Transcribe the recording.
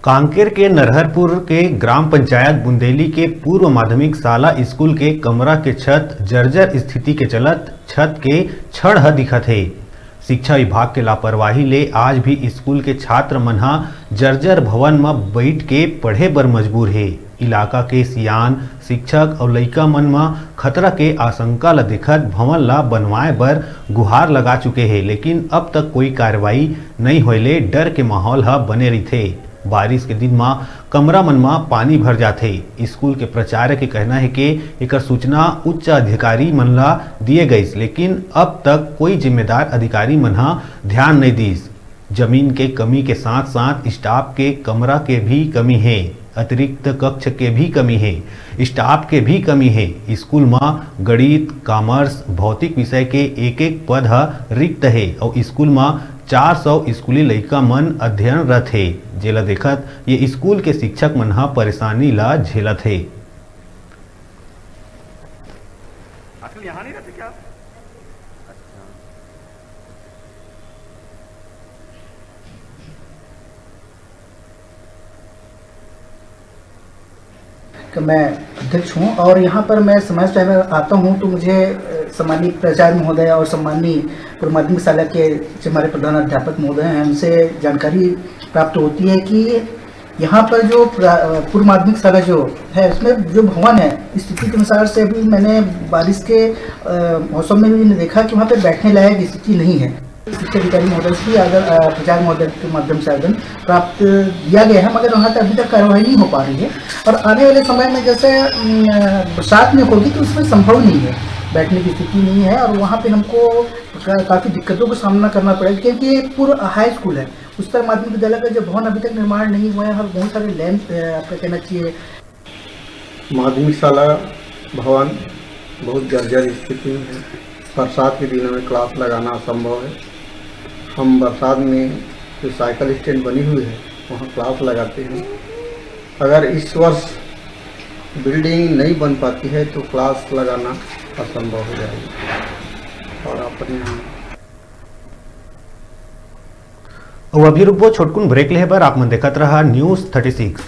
कांकेर के नरहरपुर के ग्राम पंचायत बुंदेली के पूर्व माध्यमिक शाला स्कूल के कमरा के छत जर्जर स्थिति के चलत छत के छड़ दिखत है। शिक्षा विभाग के लापरवाही ले आज भी स्कूल के छात्र मन जर्जर भवन में बैठ के पढ़े बर मजबूर है। इलाका के सियान शिक्षक और लइका मन में खतरा के आशंका ल देखत भवन ला बनवाए बर गुहार लगा चुके हैं, लेकिन अब तक कोई कार्रवाई नहीं होले डर के माहौल बने रही। बारिश के दिन में कमरा मन में पानी भर जाते। स्कूल के प्राचार्य के कहना है कि एकर सूचना उच्च अधिकारी मन ला दिए गई, लेकिन अब तक कोई जिम्मेदार अधिकारी मन ध्यान नहीं दीस। जमीन के कमी के साथ साथ स्टाफ के कमरा के भी कमी है, अतिरिक्त कक्ष के भी कमी है, स्टाफ के भी कमी है। स्कूल में गणित, कॉमर्स, भौतिक विषय के एक पद रिक्त है और स्कूल में 400 स्कूली लइका मन अध्ययनरत है, जेला देखत ये स्कूल के शिक्षक मन परेशानी ला झेलत है। आजकल यहाँ नहीं रहते क्या? कि मैं अध्यक्ष हूं और यहाँ पर मैं समय समय आता हूं तो मुझे सम्मानीय प्राचार्य महोदय और सम्मानीय पूर्व माध्यमिक शाला के जो हमारे प्रधान अध्यापक महोदय हैं उनसे जानकारी प्राप्त होती है कि यहाँ पर जो पूर्व माध्यमिक शाला जो है उसमें जो भवन है स्थिति के अनुसार से अभी मैंने बारिश के मौसम में भी देखा कि वहाँ पर बैठने लायक स्थिति नहीं है। शिक्षा अधिकारी महोदय से प्रचार महोदय के माध्यम से आवेदन प्राप्त दिया गया है, मगर वहाँ तक अभी तक कार्रवाई नहीं हो पा रही है और आने वाले समय में जैसे बरसात में होगी तो उसमें संभव नहीं है, बैठने की स्थिति नहीं है और वहाँ पे हमको काफ़ी दिक्कतों का सामना करना पड़ेगा क्योंकि ये पूर्व हाई स्कूल है। उच्चतर माध्यमिक विद्यालय का जो भवन अभी तक निर्माण नहीं हुआ है और बहुत सारे लैंड आपका कहना चाहिए। माध्यमिक शाला भवन बहुत जर्जर स्थिति में है। बरसात के दिनों में क्लास लगाना असंभव है। हम बरसात में जो साइकिल स्टैंड बनी हुई है वहाँ क्लास लगाते हैं। अगर इस वर्ष बिल्डिंग नहीं बन पाती है तो क्लास लगाना असंभव हो जाएगी। और अपने अभी रुकबो छोटकुन ब्रेक ले बर आप मन देखत रहा न्यूज़ 36।